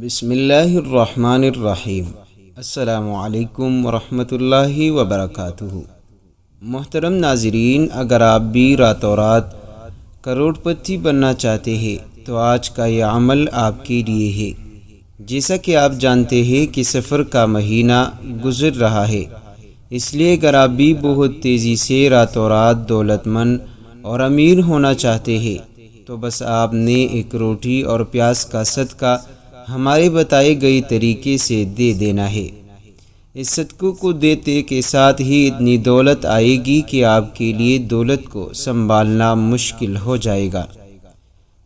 بسم اللہ الرحمن الرحیم۔ السلام علیکم ورحمۃ اللہ وبرکاتہ۔ محترم ناظرین، اگر آپ بھی راتوں رات کروڑ پتی بننا چاہتے ہیں تو آج کا یہ عمل آپ کے لیے ہے۔ جیسا کہ آپ جانتے ہیں کہ سفر کا مہینہ گزر رہا ہے، اس لیے اگر آپ بھی بہت تیزی سے راتوں رات دولت مند اور امیر ہونا چاہتے ہیں تو بس آپ نے ایک روٹی اور پیاز کا صدقہ ہمارے بتائے گئے طریقے سے دے دینا ہے۔ اس صدقے کو دیتے کے ساتھ ہی اتنی دولت آئے گی کہ آپ کے لیے دولت کو سنبھالنا مشکل ہو جائے گا۔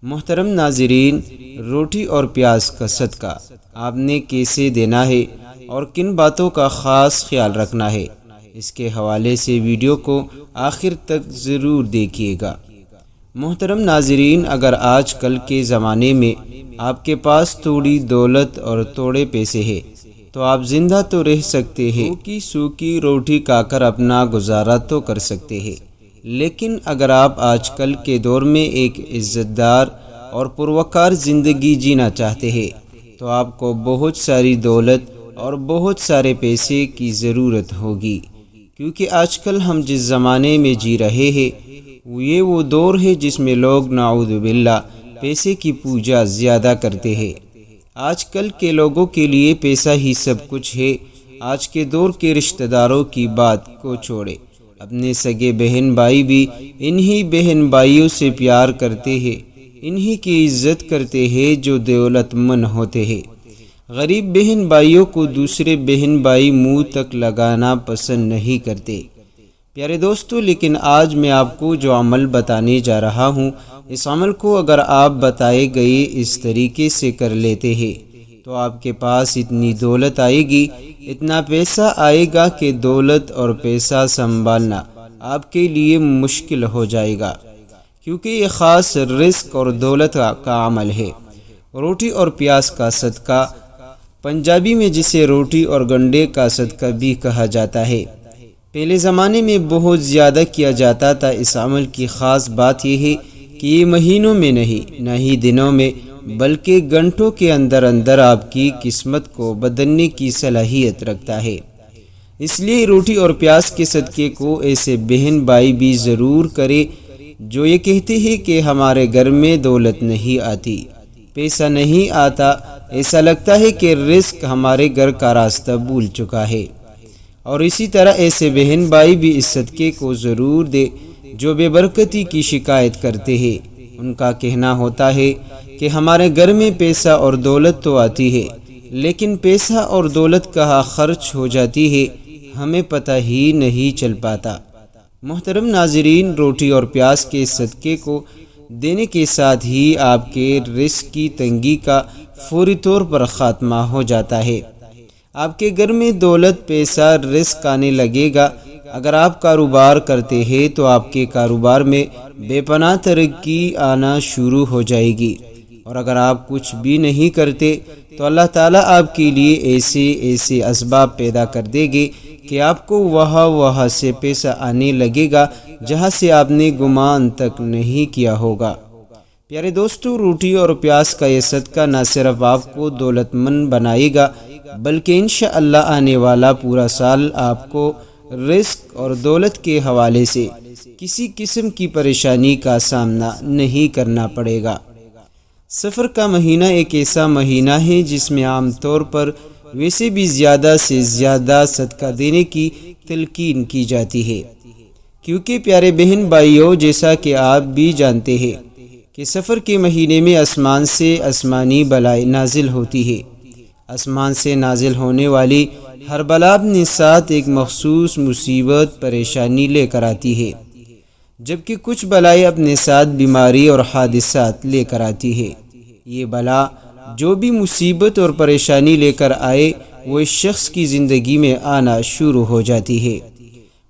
محترم ناظرین، روٹی اور پیاز کا صدقہ آپ نے کیسے دینا ہے اور کن باتوں کا خاص خیال رکھنا ہے، اس کے حوالے سے ویڈیو کو آخر تک ضرور دیکھیے گا۔ محترم ناظرین، اگر آج کل کے زمانے میں آپ کے پاس تھوڑی دولت اور تھوڑے پیسے ہیں تو آپ زندہ تو رہ سکتے ہیں، سوکھی روٹی کھا کر اپنا گزارا تو کر سکتے ہیں، لیکن اگر آپ آج کل کے دور میں ایک عزت دار اور پروقار زندگی جینا چاہتے ہیں تو آپ کو بہت ساری دولت اور بہت سارے پیسے کی ضرورت ہوگی، کیونکہ آج کل ہم جس زمانے میں جی رہے ہیں یہ وہ دور ہے جس میں لوگ نعوذ باللہ پیسے کی پوجا زیادہ کرتے ہیں۔ آج کل کے لوگوں کے لیے پیسہ ہی سب کچھ ہے۔ آج کے دور کے رشتہ داروں کی بات کو چھوڑے، اپنے سگے بہن بھائی بھی انہی بہن بھائیوں سے پیار کرتے ہیں، انہی کی عزت کرتے ہیں جو دولت مند ہوتے ہیں۔ غریب بہن بھائیوں کو دوسرے بہن بھائی منہ تک لگانا پسند نہیں کرتے۔ پیارے دوستو، لیکن آج میں آپ کو جو عمل بتانے جا رہا ہوں، اس عمل کو اگر آپ بتائے گئے اس طریقے سے کر لیتے ہیں تو آپ کے پاس اتنی دولت آئے گی، اتنا پیسہ آئے گا کہ دولت اور پیسہ سنبھالنا آپ کے لیے مشکل ہو جائے گا، کیونکہ یہ خاص رزق اور دولت کا عمل ہے۔ روٹی اور پیاز کا صدقہ، پنجابی میں جسے روٹی اور گنڈے کا صدقہ بھی کہا جاتا ہے، پہلے زمانے میں بہت زیادہ کیا جاتا تھا۔ اس عمل کی خاص بات یہ ہے کہ یہ مہینوں میں نہیں، نہ ہی دنوں میں، بلکہ گھنٹوں کے اندر اندر آپ کی قسمت کو بدلنے کی صلاحیت رکھتا ہے۔ اس لیے روٹی اور پیاز کے صدقے کو ایسے بہن بھائی بھی ضرور کرے جو یہ کہتے ہیں کہ ہمارے گھر میں دولت نہیں آتی، پیسہ نہیں آتا، ایسا لگتا ہے کہ رزق ہمارے گھر کا راستہ بھول چکا ہے۔ اور اسی طرح ایسے بہن بھائی بھی اس صدقے کو ضرور دے جو بے برکتی کی شکایت کرتے ہیں۔ ان کا کہنا ہوتا ہے کہ ہمارے گھر میں پیسہ اور دولت تو آتی ہے، لیکن پیسہ اور دولت کہاں خرچ ہو جاتی ہے ہمیں پتہ ہی نہیں چل پاتا۔ محترم ناظرین، روٹی اور پیاز کے صدقے کو دینے کے ساتھ ہی آپ کے رزق کی تنگی کا فوری طور پر خاتمہ ہو جاتا ہے۔ آپ کے گھر میں دولت، پیسہ، رزق آنے لگے گا۔ اگر آپ کاروبار کرتے ہیں تو آپ کے کاروبار میں بے پناہ ترقی آنا شروع ہو جائے گی، اور اگر آپ کچھ بھی نہیں کرتے تو اللہ تعالیٰ آپ کے لیے ایسے اسباب پیدا کر دے گے کہ آپ کو وہاں سے پیسہ آنے لگے گا جہاں سے آپ نے گمان تک نہیں کیا ہوگا۔ پیارے دوستو، روٹی اور پیاز کا یہ صدقہ نہ صرف آپ کو دولت مند بنائے گا بلکہ انشاءاللہ آنے والا پورا سال آپ کو رزق اور دولت کے حوالے سے کسی قسم کی پریشانی کا سامنا نہیں کرنا پڑے گا۔ سفر کا مہینہ ایک ایسا مہینہ ہے جس میں عام طور پر ویسے بھی زیادہ سے زیادہ صدقہ دینے کی تلقین کی جاتی ہے، کیونکہ پیارے بہن بھائیوں، جیسا کہ آپ بھی جانتے ہیں کہ سفر کے مہینے میں آسمان سے آسمانی بلائیں نازل ہوتی ہے۔ آسمان سے نازل ہونے والی ہر بلا اپنے ساتھ ایک مخصوص مصیبت، پریشانی لے کر آتی ہے، جبکہ کچھ بلائیں اپنے ساتھ بیماری اور حادثات لے کر آتی ہے۔ یہ بلا جو بھی مصیبت اور پریشانی لے کر آئے وہ اس شخص کی زندگی میں آنا شروع ہو جاتی ہے۔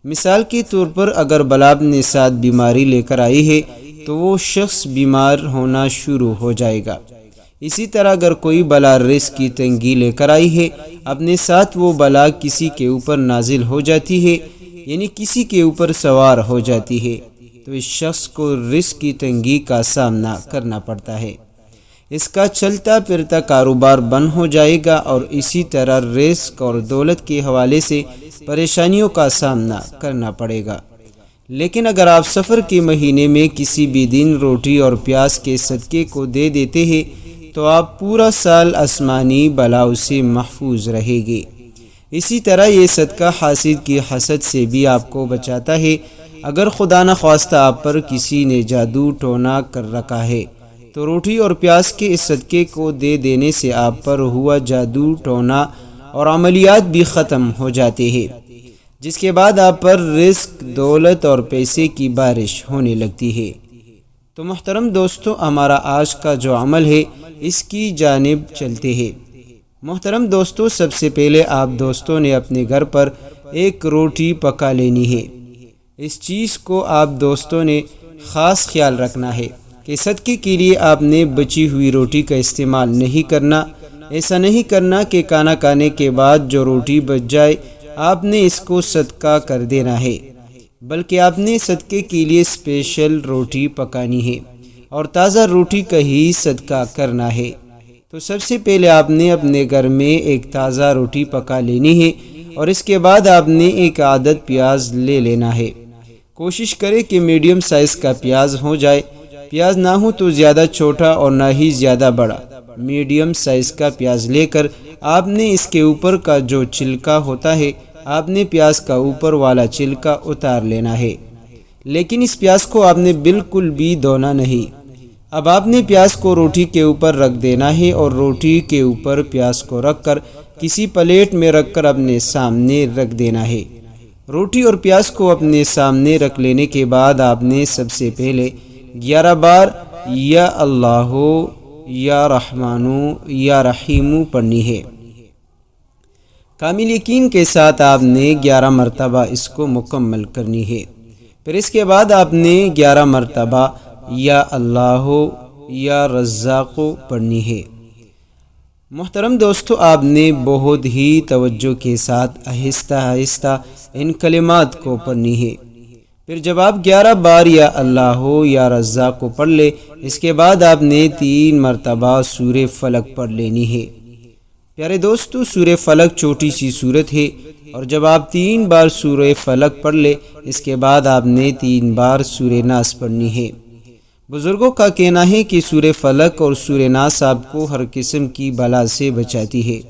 مثال کے طور پر اگر بلا اپنے ساتھ بیماری لے کر آئی ہے تو وہ شخص بیمار ہونا شروع ہو جائے گا۔ اسی طرح اگر کوئی بلا رزق کی تنگی لے کر آئی ہے، اپنے ساتھ وہ بلا کسی کے اوپر نازل ہو جاتی ہے، یعنی کسی کے اوپر سوار ہو جاتی ہے، تو اس شخص کو رزق کی تنگی کا سامنا کرنا پڑتا ہے۔ اس کا چلتا پھرتا کاروبار بند ہو جائے گا اور اسی طرح رزق اور دولت کے حوالے سے پریشانیوں کا سامنا کرنا پڑے گا۔ لیکن اگر آپ سفر کے مہینے میں کسی بھی دن روٹی اور پیاز کے صدقے کو دے دیتے ہیں تو آپ پورا سال آسمانی بلاؤں سے محفوظ رہیں گے۔ اسی طرح یہ صدقہ حاسد کی حسد سے بھی آپ کو بچاتا ہے۔ اگر خدا نخواستہ آپ پر کسی نے جادو ٹونا کر رکھا ہے تو روٹی اور پیاز کے اس صدقے کو دے دینے سے آپ پر ہوا جادو ٹونا اور عملیات بھی ختم ہو جاتے ہیں، جس کے بعد آپ پر رزق، دولت اور پیسے کی بارش ہونے لگتی ہے۔ تو محترم دوستو، ہمارا آج کا جو عمل ہے اس کی جانب چلتے ہیں۔ محترم دوستو، سب سے پہلے آپ دوستوں نے اپنے گھر پر ایک روٹی پکا لینی ہے۔ اس چیز کو آپ دوستوں نے خاص خیال رکھنا ہے کہ صدقے کے لیے آپ نے بچی ہوئی روٹی کا استعمال نہیں کرنا۔ ایسا نہیں کرنا کہ کھانا کھانے کے بعد جو روٹی بچ جائے آپ نے اس کو صدقہ کر دینا ہے، بلکہ آپ نے صدقے کے لیے اسپیشل روٹی پکانی ہے اور تازہ روٹی کا ہی صدقہ کرنا ہے۔ تو سب سے پہلے آپ نے اپنے گھر میں ایک تازہ روٹی پکا لینی ہے اور اس کے بعد آپ نے ایک عدد پیاز لے لینا ہے۔ کوشش کریں کہ میڈیم سائز کا پیاز ہو جائے، پیاز نہ ہو تو زیادہ چھوٹا اور نہ ہی زیادہ بڑا۔ میڈیم سائز کا پیاز لے کر آپ نے اس کے اوپر کا جو چھلکا ہوتا ہے آپ نے پیاز کا اوپر والا چھلکا اتار لینا ہے، لیکن اس پیاز کو آپ نے بالکل بھی دھونا نہیں۔ اب آپ نے پیاز کو روٹی کے اوپر رکھ دینا ہے اور روٹی کے اوپر پیاز کو رکھ کر کسی پلیٹ میں رکھ کر اپنے سامنے رکھ دینا ہے۔ روٹی اور پیاز کو اپنے سامنے رکھ لینے کے بعد آپ نے سب سے پہلے 11 بار یا اللہ یا رحمانو یا رحیمو پڑھنی ہے۔ کامل یقین کے ساتھ آپ نے 11 مرتبہ اس کو مکمل کرنی ہے۔ پھر اس کے بعد آپ نے 11 مرتبہ یا اللہ یا رزاق پڑھنی ہے۔ محترم دوستو، آپ نے بہت ہی توجہ کے ساتھ آہستہ آہستہ ان کلمات کو پڑھنی ہے۔ پھر جب آپ 11 بار یا اللہ یا رزاق کو پڑھ لے، اس کے بعد آپ نے 3 مرتبہ سورہ فلق پڑھ لینی ہے۔ پیارے دوستو، سورہ فلق چھوٹی سی سورت ہے اور جب آپ 3 بار سورہ فلق پڑھ لے، اس کے بعد آپ نے 3 بار سورہ ناس پڑھنی ہے۔ بزرگوں کا کہنا ہے کہ سورہ فلق اور سورہ ناس آپ کو ہر قسم کی بلا سے بچاتی ہے۔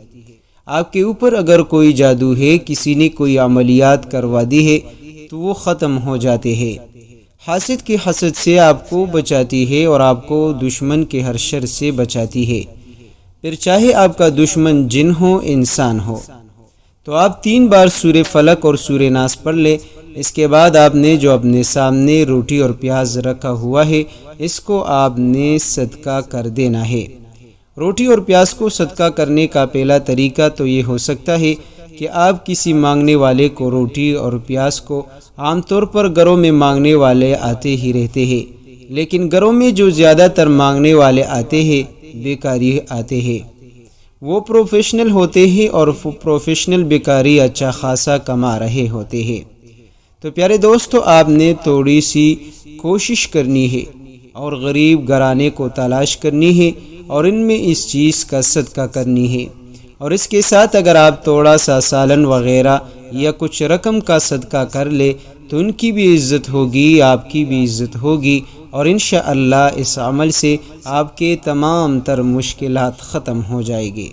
آپ کے اوپر اگر کوئی جادو ہے، کسی نے کوئی عملیات کروا دی ہے تو وہ ختم ہو جاتے ہیں۔ حاسد کی حسد سے آپ کو بچاتی ہے اور آپ کو دشمن کے ہر شر سے بچاتی ہے، پھر چاہے آپ کا دشمن جن ہو انسان ہو۔ تو آپ 3 بار سورہ فلق اور سورہ ناس پڑھ لے۔ اس کے بعد آپ نے جو اپنے سامنے روٹی اور پیاز رکھا ہوا ہے اس کو آپ نے صدقہ کر دینا ہے۔ روٹی اور پیاز کو صدقہ کرنے کا پہلا طریقہ تو یہ ہو سکتا ہے کہ آپ کسی مانگنے والے کو روٹی اور پیاز کو، عام طور پر گھروں میں مانگنے والے آتے ہی رہتے ہیں، لیکن گھروں میں جو زیادہ تر مانگنے والے آتے ہیں بیکاری آتے ہیں، وہ پروفیشنل ہوتے ہیں اور پروفیشنل بیکاری اچھا خاصا کما رہے ہوتے ہیں۔ تو پیارے دوستو، آپ نے تھوڑی سی کوشش کرنی ہے اور غریب گھرانے کو تلاش کرنی ہے اور ان میں اس چیز کا صدقہ کرنی ہے، اور اس کے ساتھ اگر آپ تھوڑا سا سالن وغیرہ یا کچھ رقم کا صدقہ کر لے تو ان کی بھی عزت ہوگی، آپ کی بھی عزت ہوگی، اور انشاءاللہ اس عمل سے آپ کے تمام تر مشکلات ختم ہو جائیں گے۔